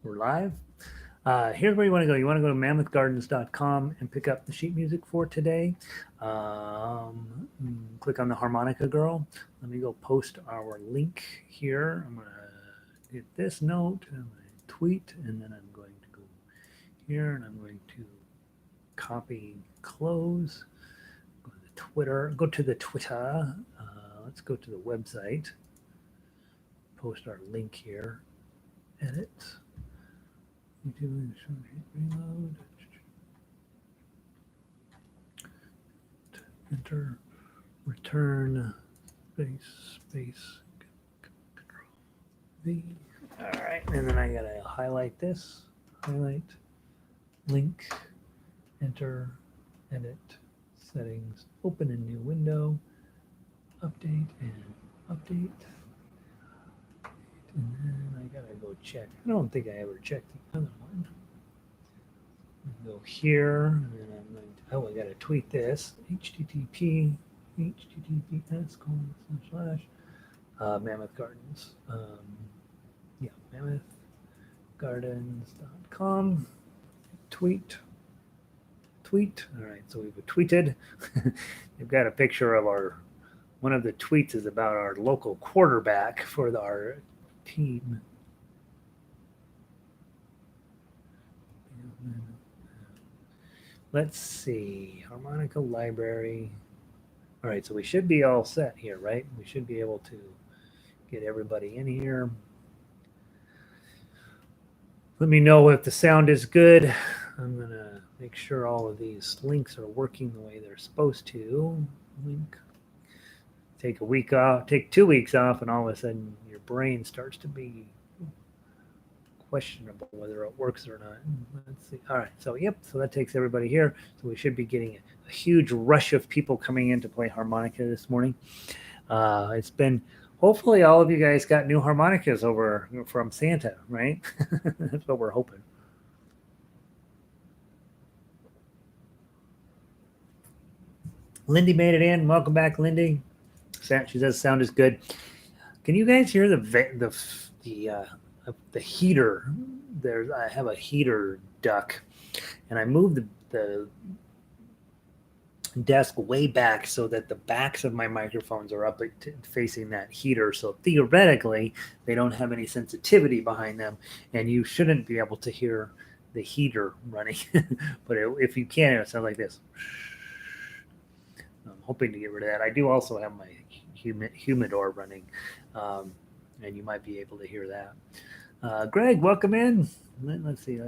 We're live. Here's where you want to go. You want to go to mammothgardens.com and pick up the sheet music for today. Click on the harmonica girl. Let me go post our link here. I'm going to hit this note and tweet, and then I'm going to go here and I'm going to copy close. Go to the Twitter. Go to the Twitter. Let's go to the website. Post our link here. Edit. Reload. Enter. Return. Space. Control V. All right, and then I gotta highlight this. Highlight. Link. Enter. Edit. Settings. Open a new window. Update and update. And then I gotta go check. I don't think I ever checked the other one. Go here, and then I'm going to, I gotta tweet this. https:// Mammoth Gardens. Yeah, mammothgardens.com. Tweet. All right, so we've tweeted. We've got a picture of one of the tweets is about our local quarterback for our team. Let's see, harmonica library. All right, so we should be all set here, right? We should be able to get everybody in here. Let me know if the sound is good. I'm gonna make sure all of these links are working the way they're supposed to. Link. Take a week off, take 2 weeks off, and all of a sudden your brain starts to be questionable whether it works or not. Let's see. All right, so so that takes everybody here. So we should be getting a huge rush of people coming in to play harmonica this morning. It's been, hopefully all of you guys got new harmonicas over from Santa, right? That's what we're hoping. Lindy made it in. Welcome back, Lindy. She says sound is good. Can you guys hear the heater? I have a heater duct, and I moved the desk way back so that the backs of my microphones are up facing that heater. So theoretically, they don't have any sensitivity behind them, and you shouldn't be able to hear the heater running. But if you can, it sounds like this. I'm hoping to get rid of that. I do also have my humidor running, and you might be able to hear that. Greg, welcome in. Let's see.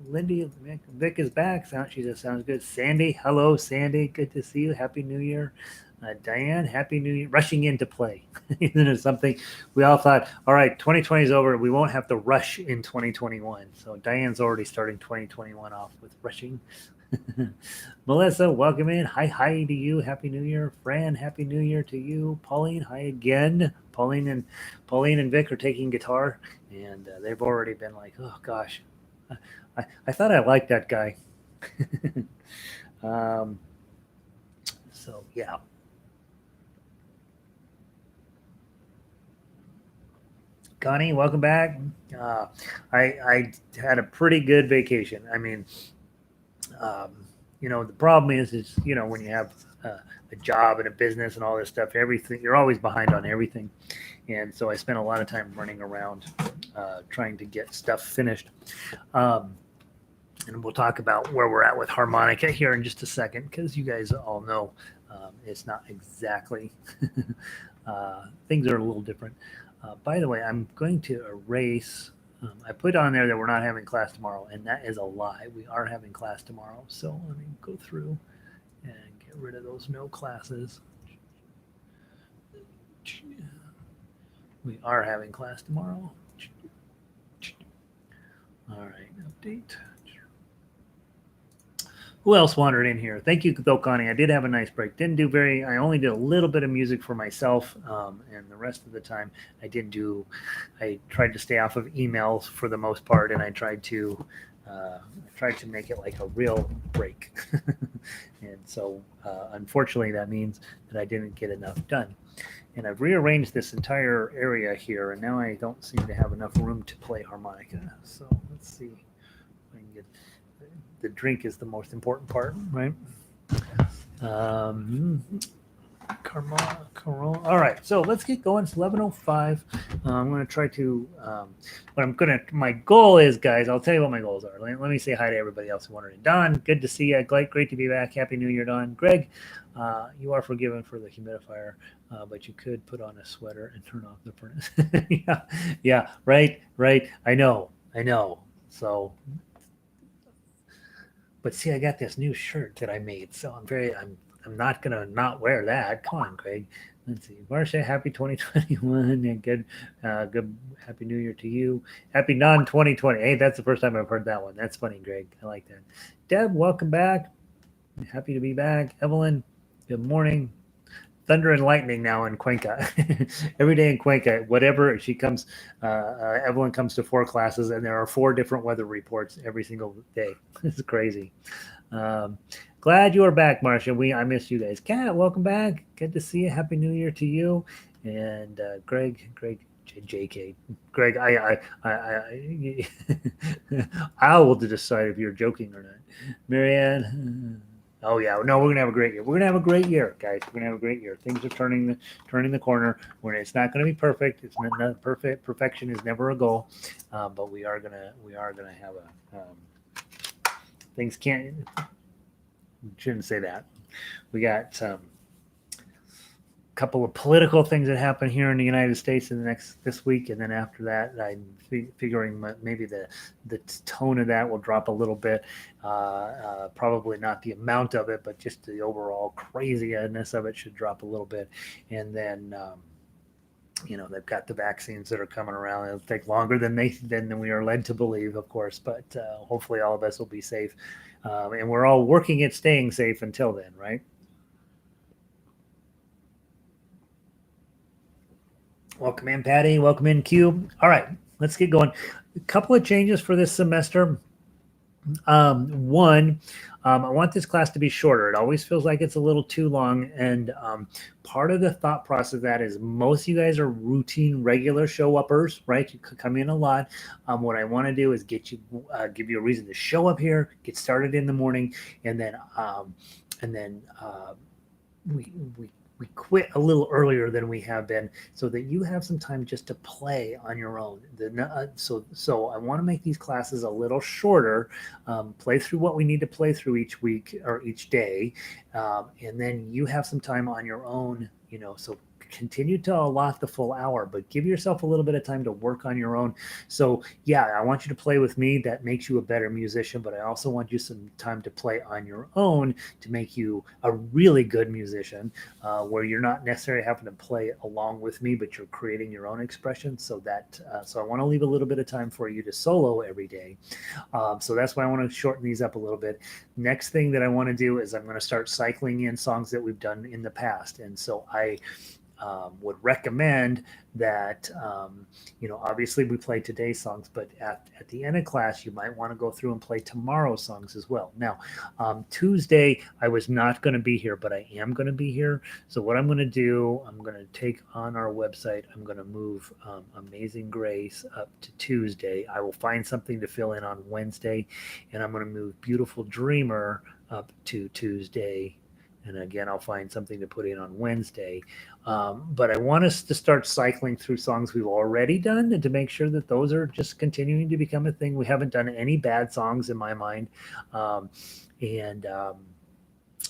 Lindy, Vic is back. She says sounds good. Sandy, hello, Sandy. Good to see you. Happy New Year. Diane, Happy New Year. Rushing into play. Isn't it something? We all thought, all right, 2020 is over. We won't have to rush in 2021. So Diane's already starting 2021 off with rushing. Melissa, welcome in. Hi to you. Happy New Year. Fran, Happy New Year to you. Pauline, hi again. Pauline and Vic are taking guitar, and they've already been like, oh gosh, I thought I liked that guy. So yeah. Connie, welcome back. I had a pretty good vacation. I mean, the problem is when you have a job and a business and all this stuff, everything, you're always behind on everything. And so I spent a lot of time running around trying to get stuff finished. And we'll talk about where we're at with harmonica here in just a second, because you guys all know it's not exactly, things are a little different. By the way, I'm going to erase, I put on there that we're not having class tomorrow, and that is a lie. We are having class tomorrow. So let me go through and get rid of those no classes. We are having class tomorrow. All right, update. Who else wandered in here? Thank you, though, Connie. I did have a nice break. I only did a little bit of music for myself, and the rest of the time I tried to stay off of emails for the most part, and I tried to make it like a real break. And so, unfortunately, that means that I didn't get enough done. and I've rearranged this entire area here, and now I don't seem to have enough room to play harmonica. So let's see if I can get the drink is the most important part, right? Um, Corona. All right, so let's get going. It's 11:05. I'm going to try to. My goal is, guys. I'll tell you what my goals are. Let me say hi to everybody else wondering. Don, good to see you. Great to be back. Happy New Year, Don. Greg, you are forgiven for the humidifier, but you could put on a sweater and turn off the furnace. Yeah, right. I know. So, but see, I got this new shirt that I made, so I'm not gonna not wear that. Come on, Craig. Let's see. Marcia, happy 2021 and good happy new year to you. Happy non 2020. Hey, that's the first time I've heard that one. That's funny, Greg. I like that. Deb, welcome back. Happy to be back. Evelyn, good morning. Thunder and lightning now in Cuenca. Every day in Cuenca, whatever she comes, Evelyn comes to 4 classes, and there are 4 different weather reports every single day. It's crazy. Glad you are back, Marcia. I missed you guys. Kat, welcome back. Good to see you. Happy New Year to you. And Greg, JK, Greg, I will decide if you're joking or not. Marianne. Oh yeah, no, we're gonna have a great year. We're gonna have a great year, guys. We're gonna have a great year. Things are turning the corner. It's not gonna be perfect. It's not perfect. Perfection is never a goal, but we are gonna have a. Things shouldn't say that. We got couple of political things that happen here in the United States this week, and then after that, I'm figuring maybe the tone of that will drop a little bit. Probably not the amount of it, but just the overall craziness of it should drop a little bit. And then they've got the vaccines that are coming around. It'll take longer than we are led to believe, of course, but hopefully all of us will be safe, and we're all working at staying safe until then, right? Welcome in, Patty. Welcome in, Q. All right, let's get going. A couple of changes for this semester. One, I want this class to be shorter. It always feels like it's a little too long. And part of the thought process of that is most of you guys are routine, regular show-uppers, right? You could come in a lot. What I want to do is give you a reason to show up here, get started in the morning, and then we quit a little earlier than we have been so that you have some time just to play on your own. So I want to make these classes a little shorter, play through what we need to play through each week or each day, and then you have some time on your own, so continue to allot the full hour, but give yourself a little bit of time to work on your own. So yeah, I want you to play with me. That makes you a better musician, but I also want you some time to play on your own to make you a really good musician, where you're not necessarily having to play along with me, but you're creating your own expression. So I want to leave a little bit of time for you to solo every day. So that's why I want to shorten these up a little bit. Next thing that I want to do is I'm going to start cycling in songs that we've done in the past. And so I would recommend that, obviously we play today's songs, but at the end of class, you might want to go through and play tomorrow's songs as well. Now, Tuesday, I was not going to be here, but I am going to be here. So what I'm going to do, I'm going to take on our website, I'm going to move Amazing Grace up to Tuesday. I will find something to fill in on Wednesday, and I'm going to move Beautiful Dreamer up to Tuesday. And again, I'll find something to put in on Wednesday. But I want us to start cycling through songs we've already done and to make sure that those are just continuing to become a thing. We haven't done any bad songs in my mind.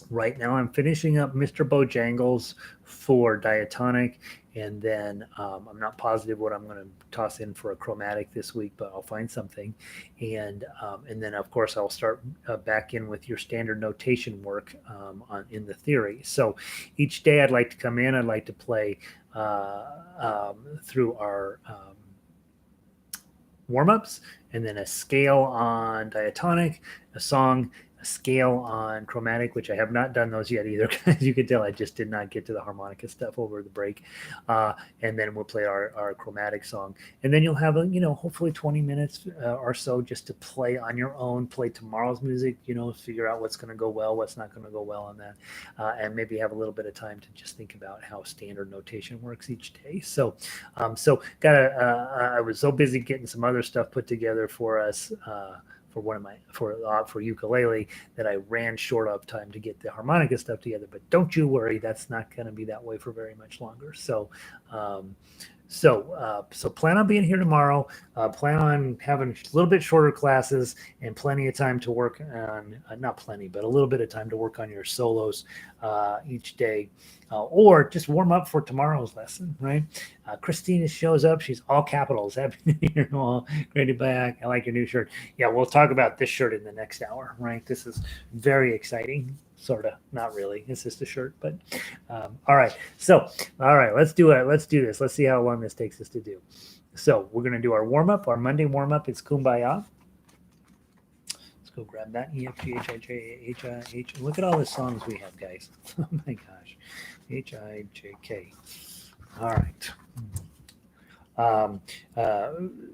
Right now I'm finishing up Mr. Bojangles for diatonic, and then I'm not positive what I'm going to toss in for a chromatic this week, but I'll find something. And then of course I'll start back in with your standard notation work in the theory. So each day I'd like to come in, I'd like to play through our warm-ups, and then a scale on diatonic, a song scale on Chromatic, which I have not done those yet either. As you can tell, I just did not get to the harmonica stuff over the break. And then we'll play our Chromatic song. And then you'll have, hopefully 20 minutes or so just to play on your own, play tomorrow's music, figure out what's going to go well, what's not going to go well on that. And maybe have a little bit of time to just think about how standard notation works each day. So, I was so busy getting some other stuff put together for us, for ukulele, that I ran short of time to get the harmonica stuff together. But don't you worry, that's not going to be that way for very much longer. So plan on being here tomorrow. Plan on having a little bit shorter classes and plenty of time to work on, not plenty, but a little bit of time to work on your solos each day, or just warm up for tomorrow's lesson, right? Christina shows up. She's all capitals. Happy New Year, all great to be back. I like your new shirt. Yeah, we'll talk about this shirt in the next hour, right? This is very exciting. Sort of, not really. It's just a shirt, but all right. So, all right, let's do it. Let's do this. Let's see how long this takes us to do. So we're going to do our warm-up. Our Monday warm-up is Kumbaya. Let's go grab that. E-F-G-H-I-J-H-I-H. Look at all the songs we have, guys. Oh, my gosh. H-I-J-K. All right.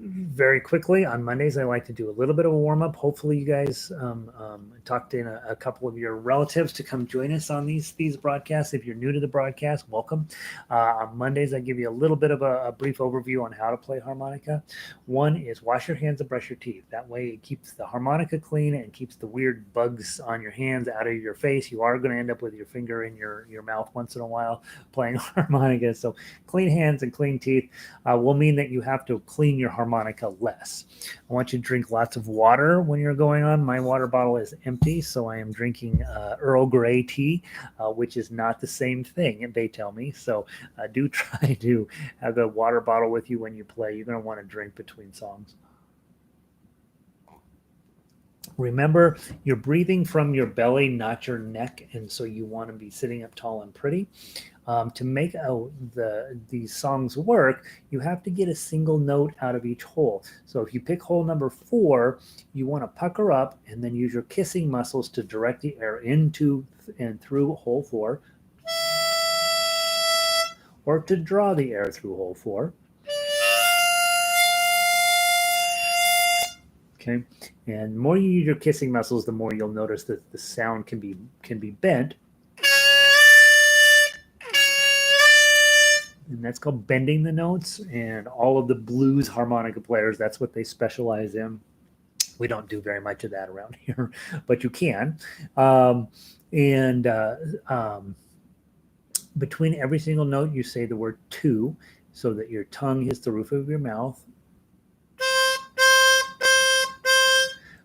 Very quickly on Mondays, I like to do a little bit of a warm up. Hopefully, you guys talked in a couple of your relatives to come join us on these broadcasts. If you're new to the broadcast, welcome. On Mondays, I give you a little bit of a brief overview on how to play harmonica. One is wash your hands and brush your teeth. That way, it keeps the harmonica clean and keeps the weird bugs on your hands out of your face. You are going to end up with your finger in your mouth once in a while playing harmonica. So clean hands and clean teeth will mean that you have to clean your harmonica less. I want you to drink lots of water when you're going on. My water bottle is empty, so I am drinking Earl Grey tea, which is not the same thing, they tell me. So do try to have a water bottle with you when you play. You're going to want to drink between songs. Remember, you're breathing from your belly, not your neck, and so you want to be sitting up tall and pretty. To make these songs work, you have to get a single note out of each hole. So if you pick hole number 4, you want to pucker up and then use your kissing muscles to direct the air into and through hole 4, or to draw the air through hole 4. Okay, and the more you use your kissing muscles, the more you'll notice that the sound can be bent. And that's called bending the notes. And all of the blues harmonica players, that's what they specialize in. We don't do very much of that around here, but you can. Between every single note, you say the word to, so that your tongue hits the roof of your mouth.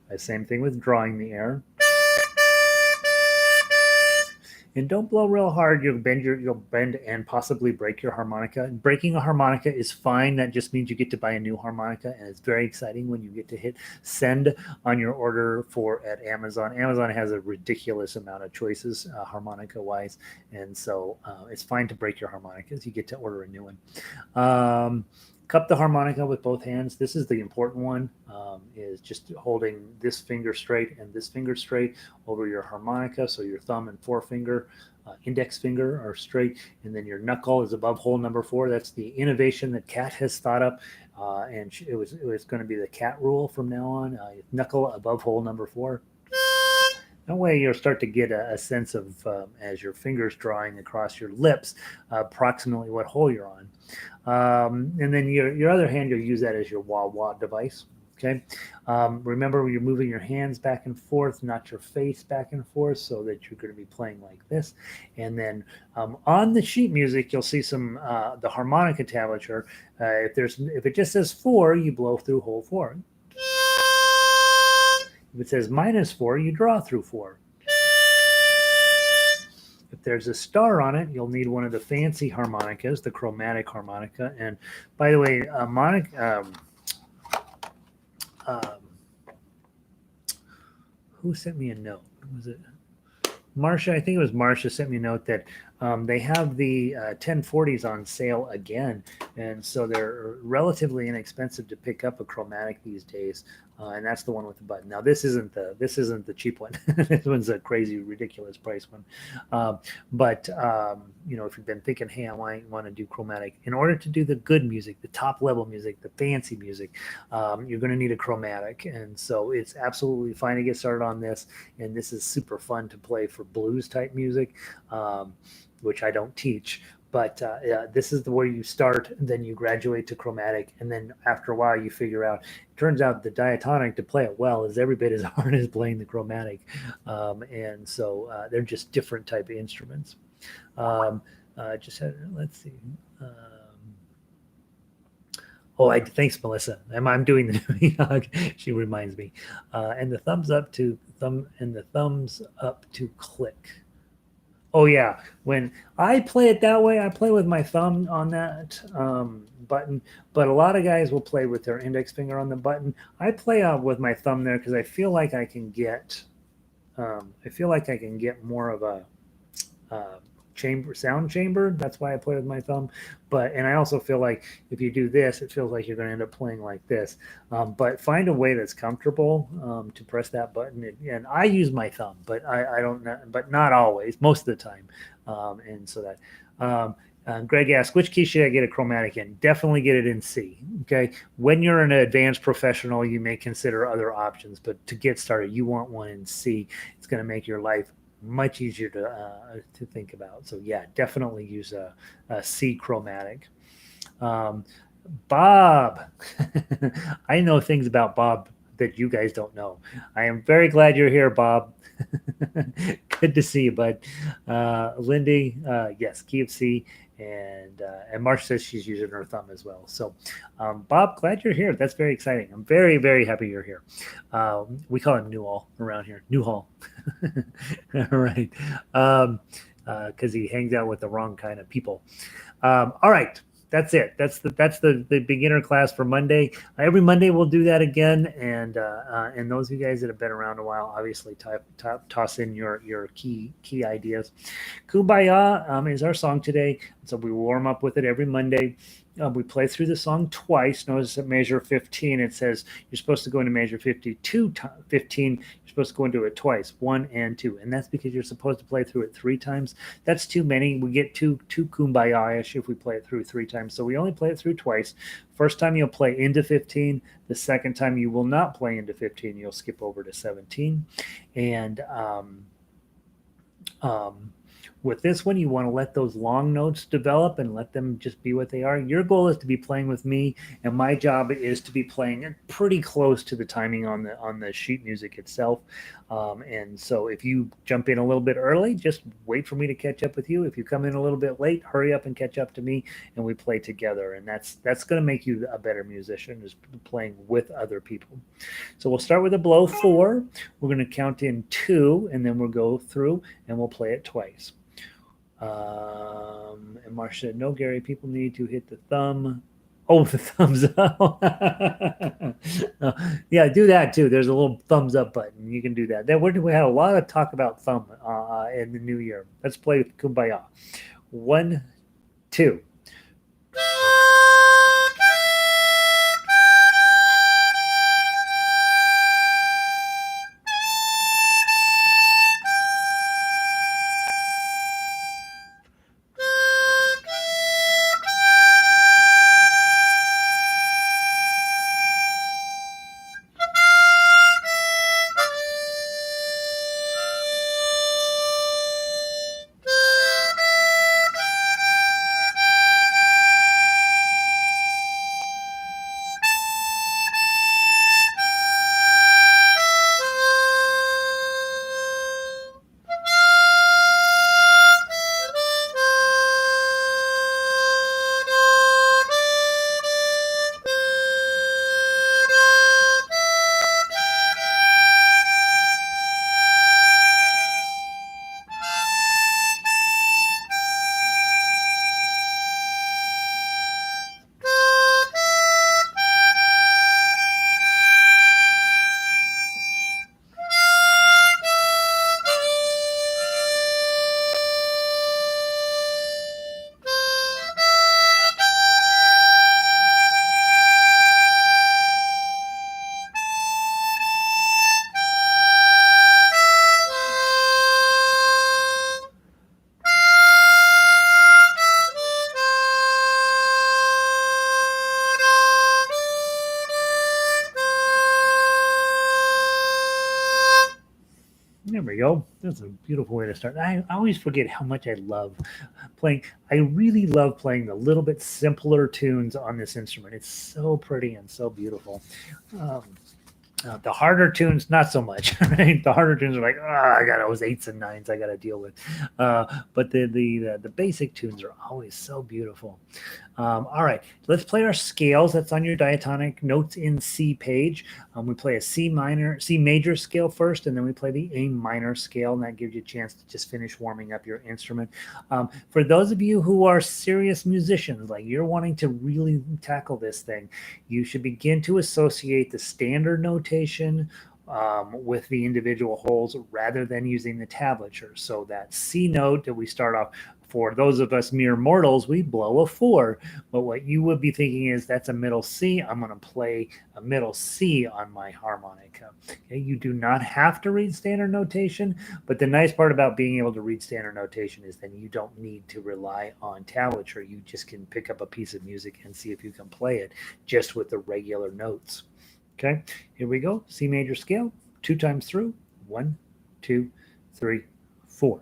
The same thing with drawing the air. And don't blow real hard. You'll bend and possibly break your harmonica. Breaking a harmonica is fine. That just means you get to buy a new harmonica, and it's very exciting when you get to hit send on your order at Amazon. Amazon has a ridiculous amount of choices harmonica-wise, and so it's fine to break your harmonicas. You get to order a new one. Cup the harmonica with both hands. This is the important one, is just holding this finger straight and this finger straight over your harmonica. So your thumb and forefinger, index finger are straight, and then your knuckle is above hole number 4. That's the innovation that Kat has thought up, and it was going to be the Kat rule from now on. Knuckle above hole number 4. That way you'll start to get a sense of, as your fingers drawing across your lips, approximately what hole you're on. And then your other hand, you'll use that as your wah-wah device. Okay. Remember, you're moving your hands back and forth, not your face back and forth, so that you're going to be playing like this. And then on the sheet music, you'll see some the harmonica tablature. If it just says 4, you blow through hole 4. If it says -4, you draw through 4. If there's a star on it, you'll need one of the fancy harmonicas, the chromatic harmonica. And by the way, who sent me a note? Was it Marcia? I think it was Marcia sent me a note that they have the 1040s on sale again, and so they're relatively inexpensive to pick up a chromatic these days. And that's the one with the button. Now this isn't the cheap one. This one's a crazy, ridiculous price one. But if you've been thinking, hey, I want to do chromatic, in order to do the good music, the top level music, the fancy music, you're going to need a chromatic. And so it's absolutely fine to get started on this. And this is super fun to play for blues type music, which I don't teach. But this is the way you start, then you graduate to chromatic, and then after a while you figure out. It turns out the diatonic, to play it well, is every bit as hard as playing the chromatic, and so they're just different type of instruments. Just had, let's see. Thanks, Melissa. I'm doing the she reminds me, and the thumbs up to click. Oh yeah, when I play it that way, I play with my thumb on that button. But a lot of guys will play with their index finger on the button. I play with my thumb there because I feel like I can get, more of a sound chamber. That's why I play with my thumb. And I also feel like if you do this, it feels like you're going to end up playing like this. But find a way that's comfortable to press that button. And I use my thumb, but I don't, but not always, most of the time. And so that. Greg asked, which key should I get a chromatic in? Definitely get it in C. Okay. When you're an advanced professional, you may consider other options, but to get started, you want one in C. It's going to make your life much easier to think about. So yeah, definitely use a C chromatic. Bob, I know things about Bob that you guys don't know. I am very glad you're here, Bob. Good to see you, bud. Lindy, yes, key of C. And Marsh says she's using her thumb as well. So, Bob, glad you're here. That's very exciting. I'm very, very happy you're here. We call him Newhall around here. Newhall. All right. Because he hangs out with the wrong kind of people. All right. That's it. That's the beginner class for Monday. Every Monday we'll do that again. And those of you guys that have been around a while, obviously toss in your key ideas. Kumbaya is our song today. So we warm up with it every Monday. We play through the song twice. Notice at measure 15, it says you're supposed to go into measure 15. You're supposed to go into it twice, 1 and 2. And that's because you're supposed to play through it 3 times. That's too many. We get too kumbaya-ish if we play it through 3 times. So we only play it through twice. First time you'll play into 15. The second time you will not play into 15. You'll skip over to 17. And with this one, you want to let those long notes develop and let them just be what they are. Your goal is to be playing with me, and my job is to be playing pretty close to the timing on the sheet music itself. And so if you jump in a little bit early, just wait for me to catch up with you. If you come in a little bit late, hurry up and catch up to me, and we play together. And that's going to make you a better musician, is playing with other people. So we'll start with a blow 4. We're going to count in 2, and then we'll go through and we'll play it twice. And Marsh said, no, Gary, people need to hit the thumb. Oh, the thumbs up. Yeah, do that too. There's a little thumbs up button. You can do that. Then we had a lot of talk about thumb in the new year. Let's play Kumbaya. 1, 2. There we go. That's a beautiful way to start. I always forget how much I love playing. I really love playing the little bit simpler tunes on this instrument. It's so pretty and so beautiful. Um, the harder tunes, not so much. Right? The harder tunes are like, I got those eights and nines I got to deal with. But the basic tunes are always so beautiful. All right, let's play our scales. That's on your diatonic notes in C page. We play a C major scale first, and then we play the A minor scale, and that gives you a chance to just finish warming up your instrument. For those of you who are serious musicians, like you're wanting to really tackle this thing, you should begin to associate the standard notation with the individual holes rather than using the tablature. So that C note that we start off, for those of us mere mortals, we blow a 4. But what you would be thinking is that's a middle C. I'm going to play a middle C on my harmonica. Okay? You do not have to read standard notation, but the nice part about being able to read standard notation is then you don't need to rely on tablature. You just can pick up a piece of music and see if you can play it just with the regular notes. Okay, here we go. C major scale, 2 times through. 1, 2, 3, 4.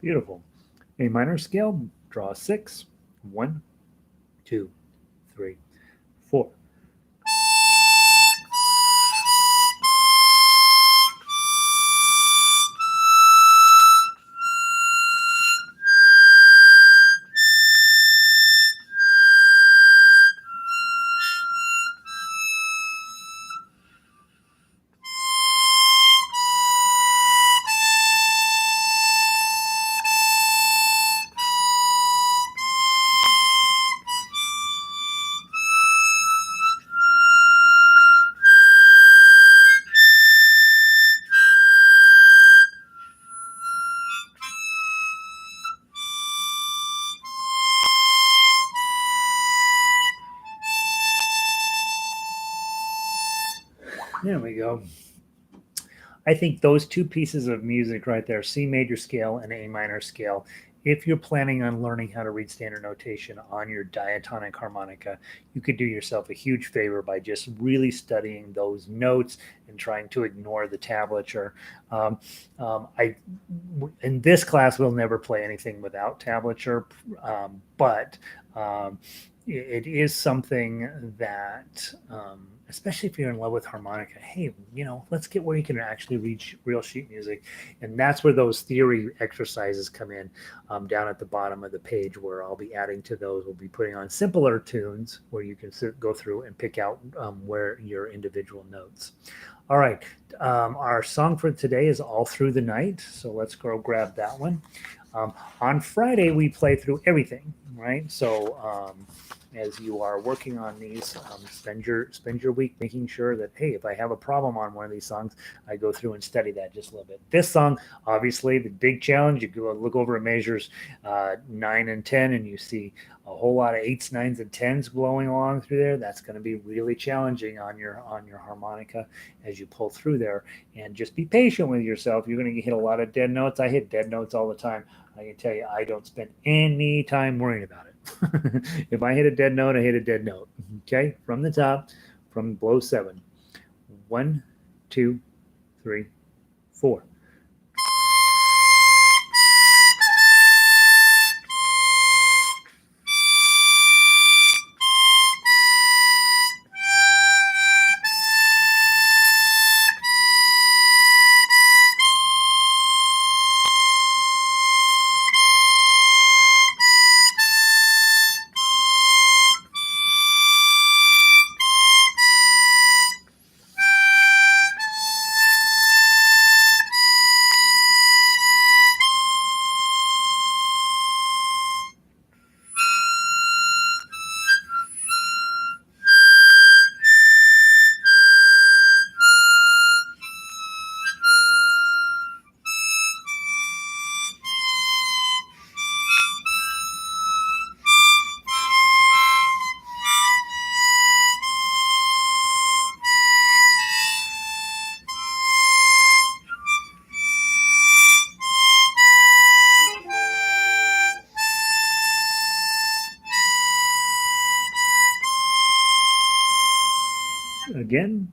Beautiful. A minor scale, draw a 6. 1, 2, 3, 4. There we go. I think those two pieces of music right there, C major scale and A minor scale, if you're planning on learning how to read standard notation on your diatonic harmonica, you could do yourself a huge favor by just really studying those notes and trying to ignore the tablature. Um, I in this class we'll never play anything without tablature, but it is something that especially if you're in love with harmonica, hey, let's get where you can actually read real sheet music. And that's where those theory exercises come in, down at the bottom of the page, where I'll be adding to those. We'll be putting on simpler tunes where you can go through and pick out where your individual notes. All right, our song for today is All Through the Night, so let's go grab that one. On Friday, we play through everything, right? So as you are working on these, spend your week making sure that, hey, if I have a problem on one of these songs, I go through and study that just a little bit. This song, obviously, the big challenge, you go look over measures 9 and 10, and you see a whole lot of 8s, 9s, and 10s blowing along through there. That's going to be really challenging on your harmonica as you pull through there. And just be patient with yourself. You're going to hit a lot of dead notes. I hit dead notes all the time. I can tell you, I don't spend any time worrying about it. If I hit a dead note, I hit a dead note. Okay, from the top, from below 7. 1, 2, 3, 4. again.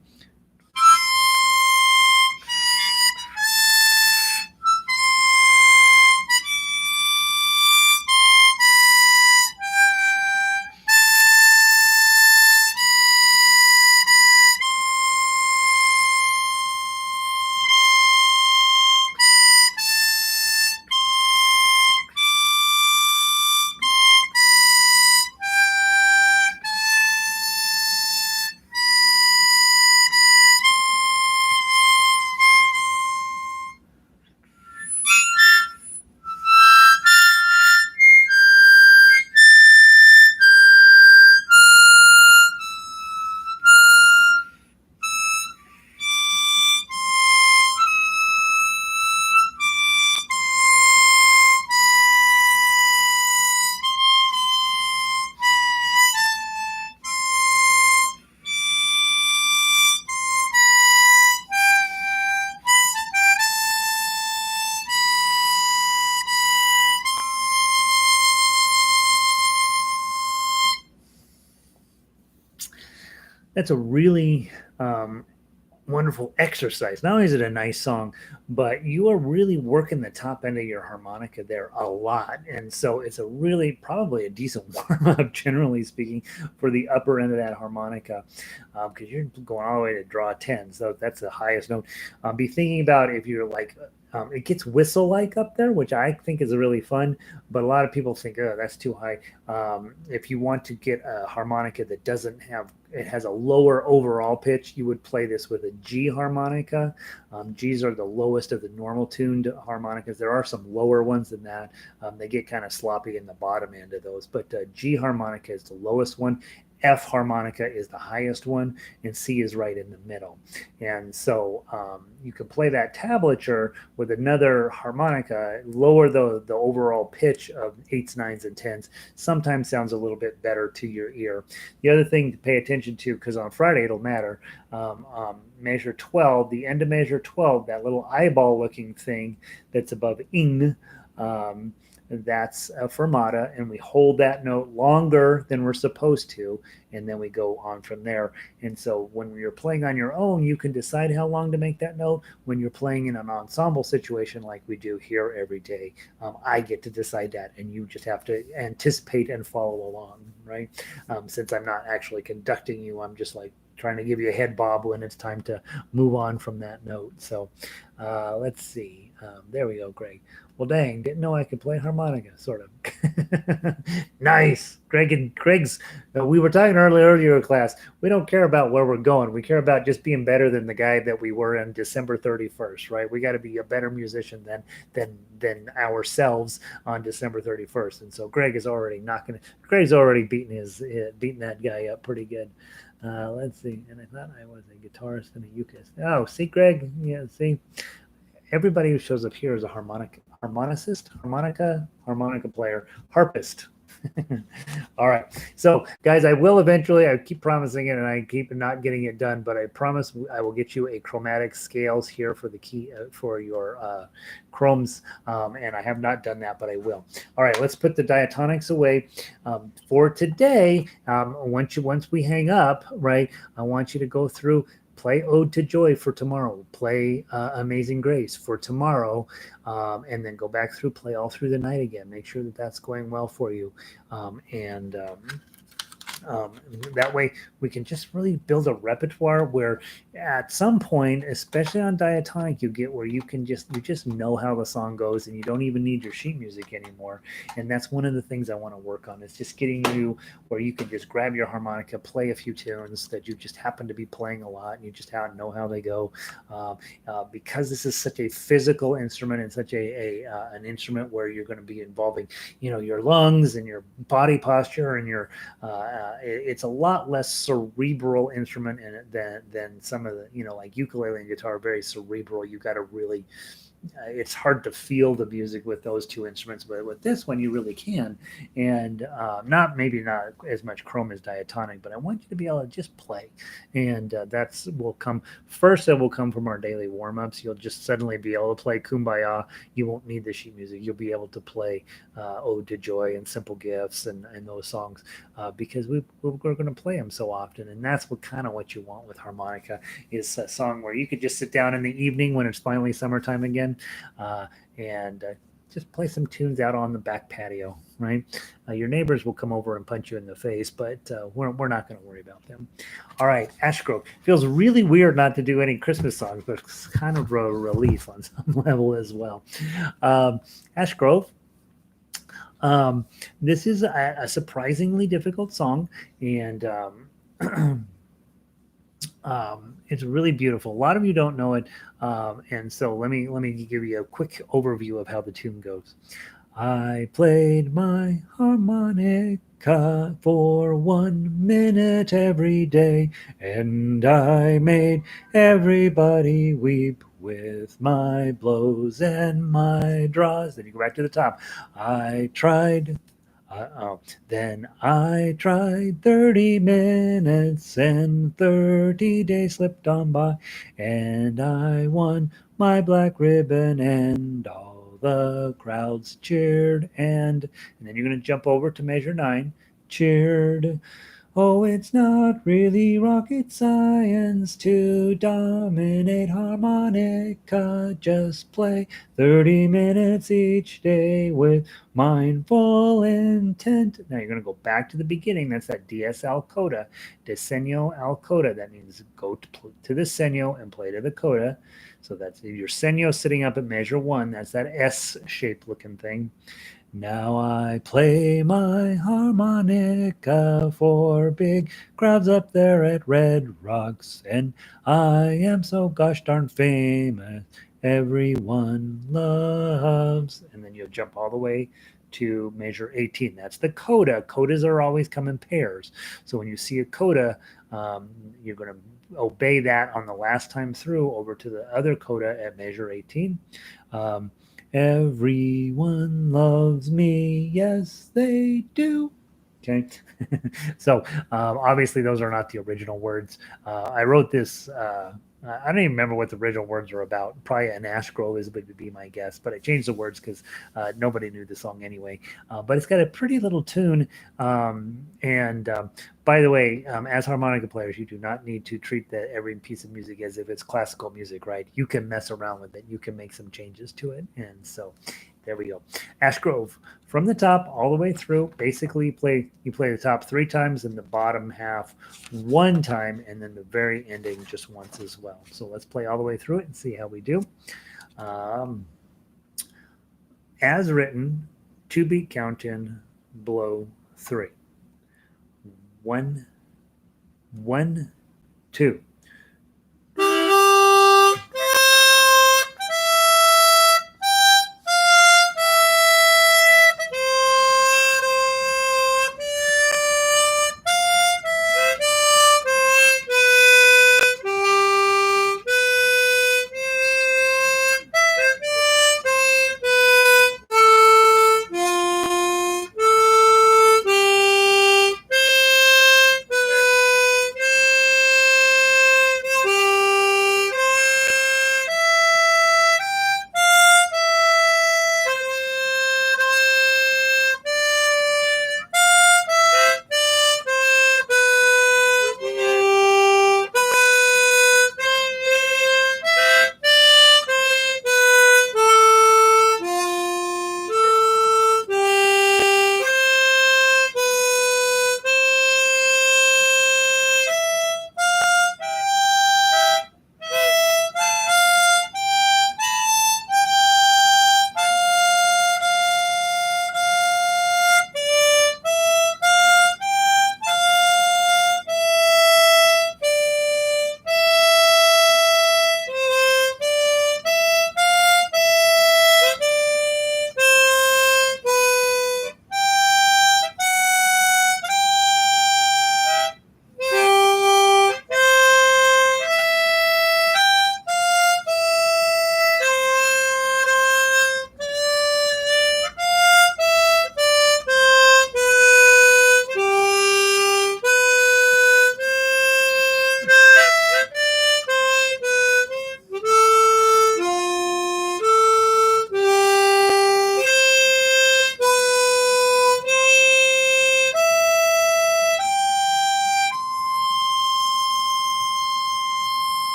That's a really wonderful exercise. Not only is it a nice song, but you are really working the top end of your harmonica there a lot. And so it's a really probably a decent warm up, generally speaking, for the upper end of that harmonica because you're going all the way to draw 10. So that's the highest note. Be thinking about if you're like, it gets whistle like up there, which I think is really fun, but a lot of people think, oh, that's too high. If you want to get a harmonica that doesn't have it has a lower overall pitch, you would play this with a G harmonica. Gs are the lowest of the normal tuned harmonicas. There are some lower ones than that. They get kind of sloppy in the bottom end of those, but G harmonica is the lowest one. F harmonica is the highest one, and C is right in the middle. And so you can play that tablature with another harmonica, lower the overall pitch of eights, nines, and tens. Sometimes sounds a little bit better to your ear. The other thing to pay attention to, because on Friday it'll matter, measure 12, the end of measure 12, that little eyeball looking thing that's above ing, that's a fermata, and we hold that note longer than we're supposed to, and then we go on from there. And so when you're playing on your own, you can decide how long to make that note. When you're playing in an ensemble situation like we do here every day, I get to decide that, and you just have to anticipate and follow along, right? Since I'm not actually conducting you, I'm just like trying to give you a head bob when it's time to move on from that note. So let's see. There we go, Greg. Well, dang, didn't know I could play harmonica, sort of. Nice. Greg's, we were talking earlier in class, we don't care about where we're going. We care about just being better than the guy that we were in December 31st, right? We got to be a better musician than ourselves on December 31st. And so Greg's already beating that guy up pretty good. Let's see. And I thought I was a guitarist and a ukulist. Oh, see, Greg? Yeah, see? Everybody who shows up here is a harmonicist, harmonica player, harpist. All right. So, guys, I will eventually, I keep promising it and I keep not getting it done, but I promise I will get you a chromatic scales here for the key for your chromes. And I have not done that, but I will. All right. Let's put the diatonics away for today. Once we hang up, right, I want you to go through. Play Ode to Joy for tomorrow. Play Amazing Grace for tomorrow, and then go back through, play all through the night again. Make sure that that's going well for you, and that way we can just really build a repertoire where at some point, especially on diatonic, you get where you just know how the song goes and you don't even need your sheet music anymore. And that's one of the things I want to work on, is just getting you where you can just grab your harmonica, play a few tunes that you just happen to be playing a lot and you just know how they go. Because this is such a physical instrument and such an instrument where you're going to be involving your lungs and your body posture and your it's a lot less cerebral instrument in it than some of the like ukulele and guitar are very cerebral. You got to really it's hard to feel the music with those two instruments, but with this one you really can. And not maybe not as much chrome as diatonic, but I want you to be able to just play. And that's will come first. It will come from our daily warm-ups. You'll just suddenly be able to play Kumbaya. You won't need the sheet music. You'll be able to play Ode to Joy and Simple Gifts and those songs because we're going to play them so often. And that's what kind of what you want with harmonica, is a song where you could just sit down in the evening when it's finally summertime again, and just play some tunes out on the back patio, right? Your neighbors will come over and punch you in the face, but we're not going to worry about them. All right, Ash Grove. Feels really weird not to do any Christmas songs, but it's kind of a relief on some level as well. Ash Grove. This is a surprisingly difficult song, and it's really beautiful. A lot of you don't know it, and so let me give you a quick overview of how the tune goes. I played my harmonica for 1 minute every day, and I made everybody weep with my blows and my draws. Then you go back to the top. I tried then I tried 30 minutes and 30 days slipped on by, and I won my black ribbon, and all the crowds cheered, and then you're going to jump over to measure 9, cheered. Oh, it's not really rocket science to dominate harmonica. Just play 30 minutes each day with mindful intent. Now you're going to go back to the beginning. That's that DS coda, Diseño al coda. That means go to the seño and play to the coda. So that's your seño sitting up at measure 1. That's that S-shaped looking thing. Now I play my harmonica for big crowds up there at Red Rocks, and I am so gosh darn famous. Everyone loves. And then you'll jump all the way to measure 18. That's the coda. Codas are always come in pairs. So when you see a coda, you're going to obey that on the last time through over to the other coda at measure 18. Everyone loves me, yes, they do. Okay, so obviously those are not the original words. I wrote this. I don't even remember what the original words were about. Probably an Ash Grove is would be my guess, but I changed the words because nobody knew the song anyway. But it's got a pretty little tune, and by the way, as harmonica players, you do not need to treat every piece of music as if it's classical music, right? You can mess around with it. You can make some changes to it. And so there we go. Ash Grove, from the top all the way through, basically you play the top 3 times and the bottom half 1 time, and then the very ending just once as well. So let's play all the way through it and see how we do. As written, 2-beat count in, blow 3. 1, 1, 2.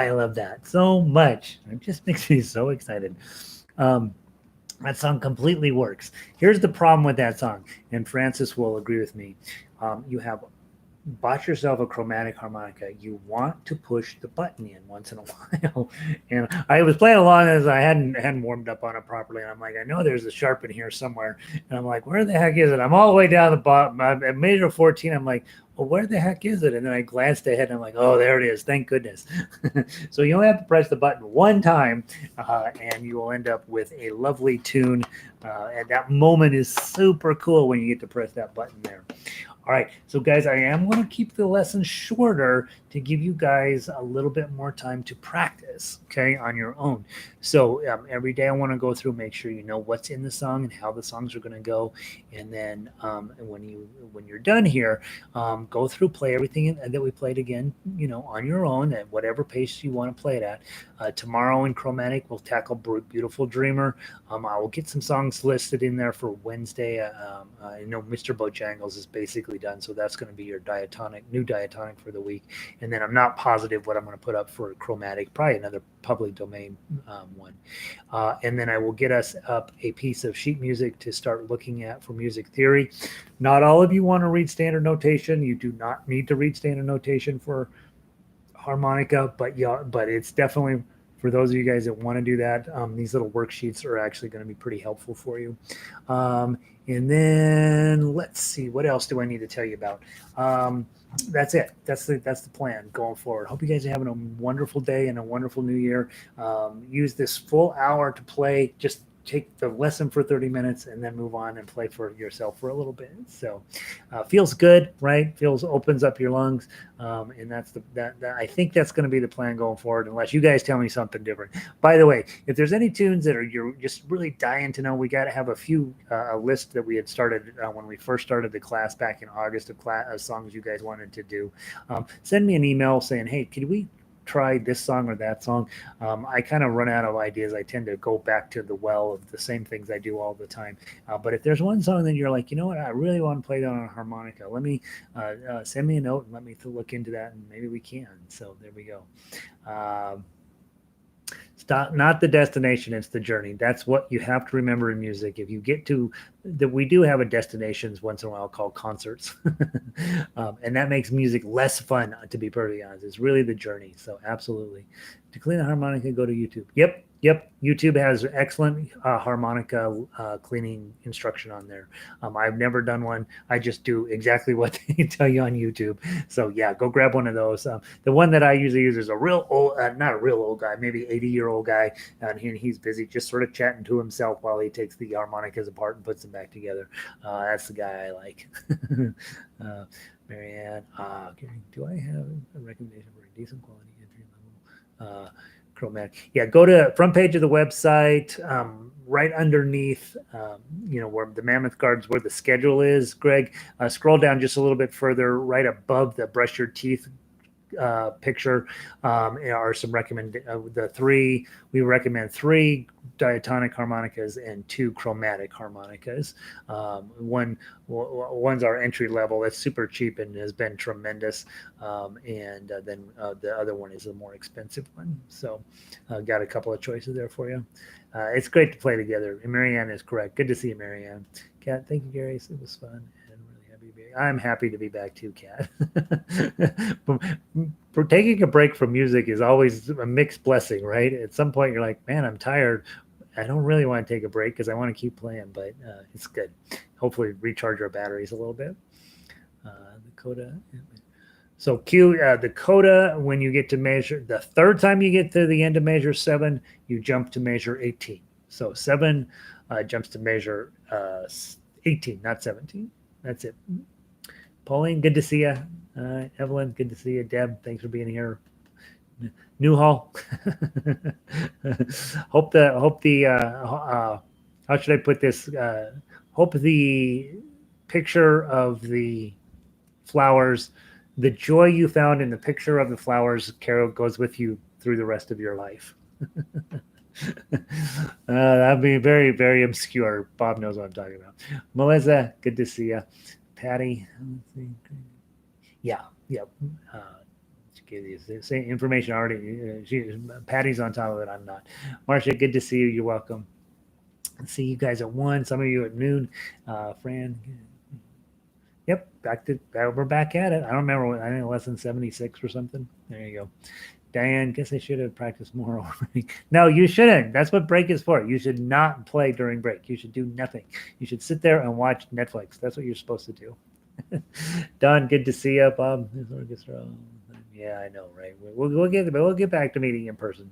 I love that so much. It just makes me so excited. Um, that song completely works. Here's the problem with that song, and Francis will agree with me. You have bought yourself a chromatic harmonica, you want to push the button in once in a while. And I was playing along as I hadn't warmed up on it properly. And I'm like, I know there's a sharp in here somewhere. And I'm like, where the heck is it? I'm all the way down the bottom. I'm at major 14. I'm like, well, where the heck is it? And then I glanced ahead and I'm like, oh, there it is. Thank goodness. So you only have to press the button one time and you will end up with a lovely tune. And that moment is super cool when you get to press that button there. All right, so guys, I am going to keep the lesson shorter to give you guys a little bit more time to practice, okay, on your own. So every day I want to go through, make sure you know what's in the song and how the songs are going to go, and then when you're done here, go through, play everything that we played again, you know, on your own at whatever pace you want to play it at. Tomorrow in Chromatic, we'll tackle Beautiful Dreamer. I will get some songs listed in there for Wednesday. I know Mr. Bojangles is basically done, so that's going to be your new diatonic for the week. And then I'm not positive what I'm going to put up for Chromatic, probably another public domain one. And then I will get us up a piece of sheet music to start looking at for music theory. Not all of you want to read standard notation. You do not need to read standard notation for harmonica, but it's definitely for those of you guys that want to do that. These little worksheets are actually going to be pretty helpful for you. And then let's see, what else do I need to tell you about? That's it. That's the plan going forward. Hope you guys are having a wonderful day and a wonderful new year. Use this full hour to play. Just take the lesson for 30 minutes and then move on and play for yourself for a little bit. So feels good, right? Opens up your lungs. And that's I think that's going to be the plan going forward, unless you guys tell me something different. By the way, if there's any tunes that you're just really dying to know, we got to have a list that we had started when we first started the class back in August of songs you guys wanted to do. Send me an email saying, hey, could we try this song or that song? I kind of run out of ideas. I tend to go back to the well of the same things I do all the time. But if there's one song that you're like, you know what, I really want to play that on a harmonica, let me send me a note and let me look into that, and maybe we can. So there we go. Stop, not the destination, it's the journey. That's what you have to remember in music. If you get to that, we do have a destinations once in a while called concerts. And that makes music less fun, to be perfectly honest. It's really the journey. So absolutely. To clean a harmonica, go to YouTube. Yep. YouTube has excellent harmonica cleaning instruction on there. I've never done one. I just do exactly what they tell you on YouTube. So yeah, go grab one of those. The one that I usually use is a real old, not a real old guy, maybe 80-year-old guy, and he's busy just sort of chatting to himself while he takes the harmonicas apart and puts them back together. That's the guy I like. Marianne, okay. Do I have a recommendation for a decent quality entry level Chromatic? Yeah, go to front page of the website, right underneath, where the Mammoth Guards, where the schedule is. Greg, scroll down just a little bit further, right above the brush your teeth picture, are some we recommend 3 diatonic harmonicas and 2 chromatic harmonicas. One's our entry level. It's super cheap and has been tremendous. And then the other one is a more expensive one. So got a couple of choices there for you. It's great to play together. And Marianne is correct. Good to see you, Marianne. Kat, thank you, Gary. It was fun. I'm happy to be back too, Kat. For taking a break from music is always a mixed blessing, right? At some point you're like, man, I'm tired. I don't really want to take a break because I want to keep playing, but it's good. Hopefully recharge our batteries a little bit. The coda. So cue the coda when you get to measure. The third time you get to the end of measure 7, you jump to measure 18. So 7 jumps to measure 18, not 17. That's it. Pauline, good to see you. Evelyn, good to see you. Deb, thanks for being here. Newhall, hope the how should I put this? Hope the picture of the flowers, the joy you found in the picture of the flowers, Carol, goes with you through the rest of your life. That'd be very, very obscure. Bob knows what I'm talking about. Melissa, good to see you. Patty, yeah. give you the same information already. Patty's on top of it. I'm not. Marcia, good to see you. You're welcome. See you guys at 1. Some of you at noon. Fran. Yep, we're back at it. I don't remember what I think lesson 76 or something. There you go. Diane, guess I should have practiced more. No, you shouldn't. That's what break is for. You should not play during break. You should do nothing. You should sit there and watch Netflix. That's what you're supposed to do. Don, good to see you, Bob. Yeah, I know, right? We'll get back to meeting in person.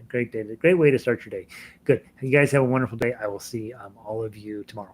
Great day, great way to start your day. Good. You guys have a wonderful day. I will see all of you tomorrow.